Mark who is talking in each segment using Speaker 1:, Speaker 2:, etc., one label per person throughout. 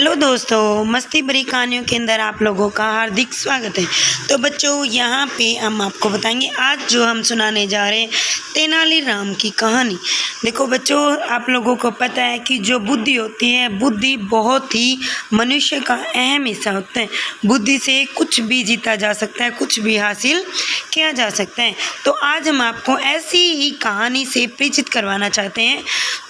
Speaker 1: Hello दोस्तों, मस्ती भरी कहानियों के अंदर आप लोगों का हार्दिक स्वागत है। तो बच्चों, यहाँ पे हम आपको बताएंगे आज जो हम सुनाने जा रहे हैं तेनालीराम की कहानी। देखो बच्चों, आप लोगों को पता है कि जो बुद्धि होती है, बुद्धि बहुत ही मनुष्य का अहम हिस्सा होता है। बुद्धि से कुछ भी जीता जा सकता है, कुछ भी हासिल किया जा सकता है। तो आज हम आपको ऐसी ही कहानी से परिचित करवाना चाहते हैं।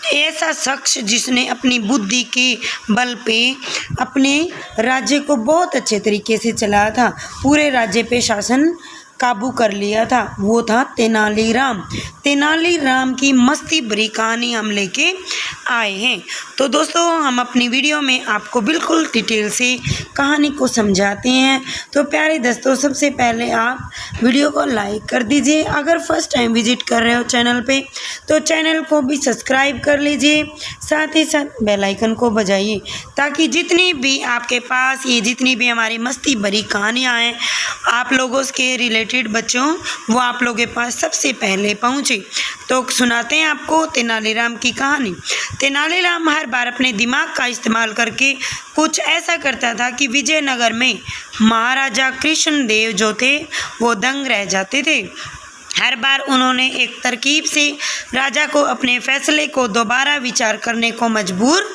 Speaker 1: ऐसा शख्स जिसने अपनी बुद्धि के बल पे अपने राज्य को बहुत अच्छे तरीके से चलाया था, पूरे राज्य पे शासन काबू कर लिया था, वो था तेनालीराम। तेनालीराम की मस्ती भरी कहानी हम लेके आए हैं। तो दोस्तों, हम अपनी वीडियो में आपको बिल्कुल डिटेल से कहानी को समझाते हैं। तो प्यारे दोस्तों, सबसे पहले आप वीडियो को लाइक कर दीजिए। अगर फर्स्ट टाइम विजिट कर रहे हो चैनल पे तो चैनल को भी सब्सक्राइब कर लीजिए, साथ ही साथ बेल आइकन को बजाइए ताकि जितनी भी आपके पास ये जितनी भी हमारी मस्ती भरी कहानियाँ हैं आप लोगों के रिलेटेड बच्चों, वो आप लोगों के पास सबसे पहले पहुँचे। तो सुनाते हैं आपको तेनालीराम की कहानी। तेनालीराम हर बार अपने दिमाग का इस्तेमाल करके कुछ ऐसा करता था कि विजयनगर में महाराजा कृष्णदेव जो थे वो दंग रह जाते थे। हर बार उन्होंने एक तरकीब से राजा को अपने फैसले को दोबारा विचार करने को मजबूर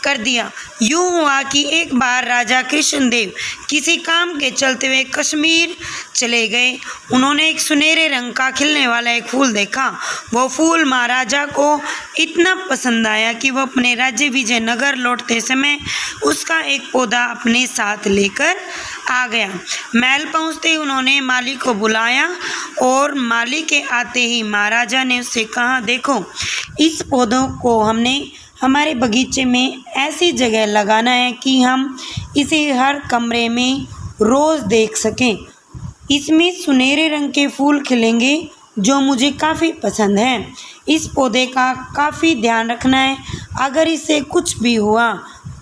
Speaker 1: कर दिया। यूँ हुआ कि एक बार राजा कृष्णदेव किसी काम के चलते हुए कश्मीर चले गए। उन्होंने एक सुनहरे रंग का खिलने वाला एक फूल देखा। वो फूल महाराजा को इतना पसंद आया कि वो अपने राज्य विजयनगर लौटते समय उसका एक पौधा अपने साथ लेकर आ गया। महल पहुंचते ही उन्होंने माली को बुलाया और माली के आते ही महाराजा ने उससे कहा, देखो, इस पौधों को हमने हमारे बगीचे में ऐसी जगह लगाना है कि हम इसे हर कमरे में रोज़ देख सकें। इसमें सुनहरे रंग के फूल खिलेंगे जो मुझे काफ़ी पसंद है। इस पौधे का काफ़ी ध्यान रखना है, अगर इससे कुछ भी हुआ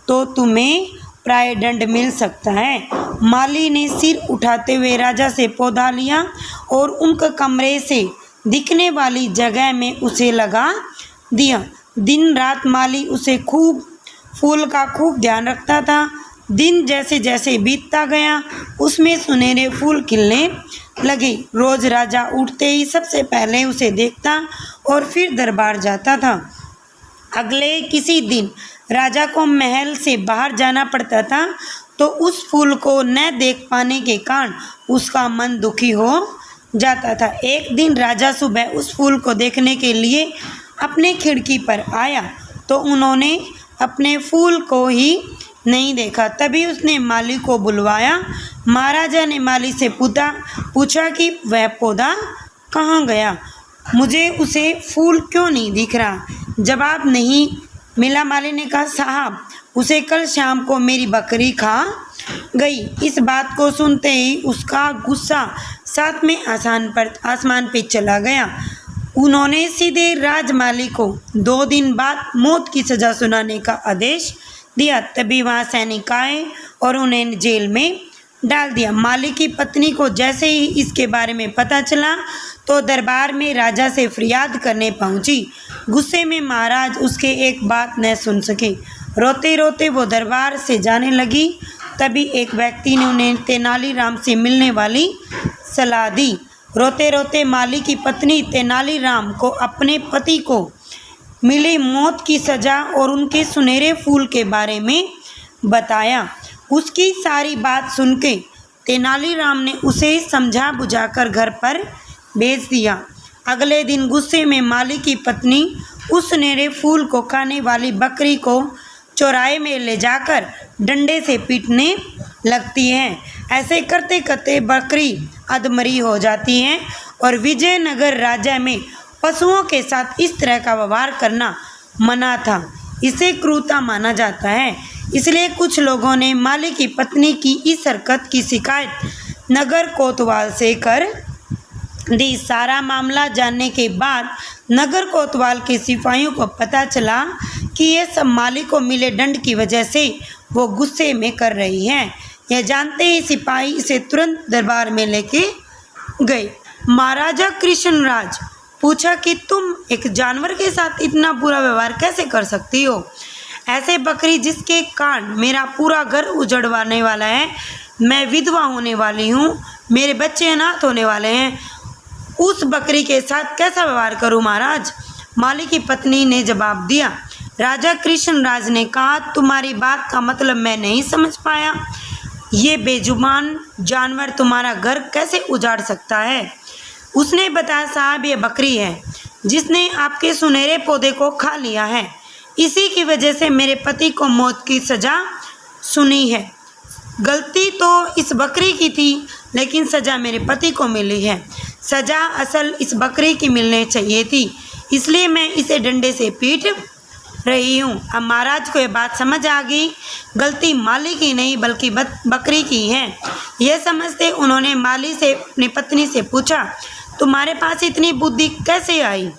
Speaker 1: तो तुम्हें प्रायदंड मिल सकता है। माली ने सिर उठाते हुए राजा से पौधा लिया और उनके कमरे से दिखने वाली जगह में उसे लगा दिया। दिन रात माली उसे फूल का खूब ध्यान रखता था। दिन जैसे जैसे बीतता गया उसमें सुनहरे फूल खिलने लगे। रोज राजा उठते ही सबसे पहले उसे देखता और फिर दरबार जाता था। अगले किसी दिन राजा को महल से बाहर जाना पड़ता था तो उस फूल को न देख पाने के कारण उसका मन दुखी हो जाता था। एक दिन राजा सुबह उस फूल को देखने के लिए अपने खिड़की पर आया तो उन्होंने अपने फूल को ही नहीं देखा। तभी उसने माली को बुलवाया। महाराजा ने माली से पूछा कि वह पौधा कहाँ गया, मुझे उसे फूल क्यों नहीं दिख रहा। जवाब नहीं मिला। माली ने कहा, साहब, उसे कल शाम को मेरी बकरी खा गई। इस बात को सुनते ही उसका गुस्सा साथ में आसमान पे चला गया। उन्होंने सीधे राजमाली को 2 दिन बाद मौत की सज़ा सुनाने का आदेश दिया। तभी वहाँ सैनिक आए और उन्हें जेल में डाल दिया। माली की पत्नी को जैसे ही इसके बारे में पता चला तो दरबार में राजा से फरियाद करने पहुंची। गुस्से में महाराज उसके एक बात न सुन सके। रोते रोते वो दरबार से जाने लगी। तभी एक व्यक्ति ने उन्हें तेनालीराम से मिलने वाली सलाह दी। रोते रोते माली की पत्नी तेनालीराम को अपने पति को मिली मौत की सज़ा और उनके सुनहरे फूल के बारे में बताया। उसकी सारी बात सुन के तेनालीराम ने उसे समझा बुझाकर घर पर भेज दिया। अगले दिन गुस्से में माली की पत्नी उस सुनहरे फूल को खाने वाली बकरी को चौराहे में ले जाकर डंडे से पीटने लगती है। ऐसे करते करते बकरी अधमरी हो जाती है और विजयनगर राज्य में पशुओं के साथ इस तरह का व्यवहार करना मना था। इसे क्रूरता माना जाता है। इसलिए कुछ लोगों ने माली की पत्नी की इस हरकत की शिकायत नगर कोतवाल से कर दी। सारा मामला जानने के बाद नगर कोतवाल के सिपाहियों को पता चला कि ये सब माली को मिले दंड की वजह से वो गुस्से में कर रही है। यह जानते ही सिपाही इसे तुरंत दरबार में लेके गए। महाराजा कृष्णराज पूछा कि तुम एक जानवर के साथ इतना बुरा व्यवहार कैसे कर सकती हो। ऐसे बकरी जिसके कारण मेरा पूरा घर उजड़वाने वाला है, मैं विधवा होने वाली हूँ, मेरे बच्चे अनाथ होने वाले हैं, उस बकरी के साथ कैसा व्यवहार करूँ महाराज। माली की पत्नी ने जवाब दिया। राजा कृष्णराज ने कहा, तुम्हारी बात का मतलब मैं नहीं समझ पाया। ये बेजुबान जानवर तुम्हारा घर कैसे उजाड़ सकता है। उसने बताया, साहब ये बकरी है जिसने आपके सुनहरे पौधे को खा लिया है, इसी की वजह से मेरे पति को मौत की सज़ा सुनी है। गलती तो इस बकरी की थी, लेकिन सज़ा मेरे पति को मिली है। सज़ा असल इस बकरी की मिलनी चाहिए थी, इसलिए मैं इसे डंडे से पीट रही हूँ। अब महाराज को ये बात समझ आ गई, गलती माली की नहीं बल्कि बकरी की है। यह समझते उन्होंने माली से अपनी पत्नी से पूछा, तुम्हारे पास इतनी बुद्धि कैसे आई,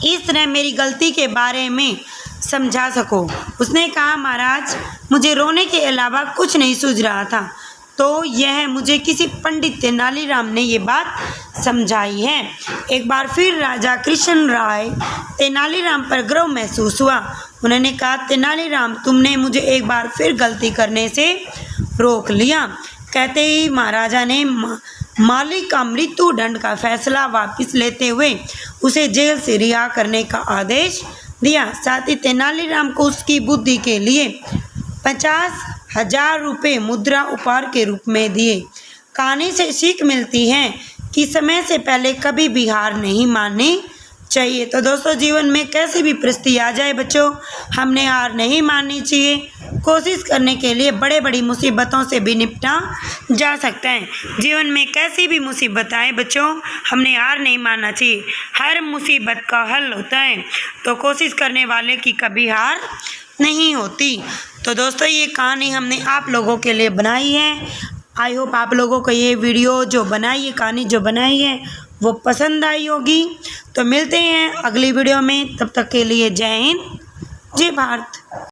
Speaker 1: इस तरह मेरी गलती के बारे में समझा सको। उसने कहा, महाराज मुझे रोने के अलावा कुछ नहीं सूझ रहा था, तो यह मुझे किसी पंडित तेनालीराम ने ये बात समझाई है। एक बार फिर राजा कृष्ण राय तेनालीराम पर गर्व महसूस हुआ। उन्होंने कहा, तेनालीराम तुमने मुझे एक बार फिर गलती करने से रोक लिया। कहते ही महाराजा ने मालिक का मृत्यु दंड का फैसला वापस लेते हुए उसे जेल से रिहा करने का आदेश दिया। साथ ही तेनालीराम को उसकी बुद्धि के लिए 50,000 रुपये मुद्रा उपहार के रूप में दिए। कहानी से सीख मिलती है कि समय से पहले कभी भी हार नहीं माननी चाहिए। तो दोस्तों, जीवन में कैसी भी परिस्थिति आ जाए बच्चों, हमने हार नहीं माननी चाहिए। कोशिश करने के लिए बड़े बड़ी मुसीबतों से भी निपटा जा सकता है। जीवन में कैसी भी मुसीबत आए बच्चों, हमने हार नहीं मानना चाहिए। हर मुसीबत का हल होता है, तो कोशिश करने वाले की कभी हार नहीं होती। तो दोस्तों, ये कहानी हमने आप लोगों के लिए बनाई है। आई होप आप लोगों को ये वीडियो जो बनाई है, कहानी जो बनाई है, वो पसंद आई होगी। तो मिलते हैं अगली वीडियो में, तब तक के लिए जय हिंद, जय भारत।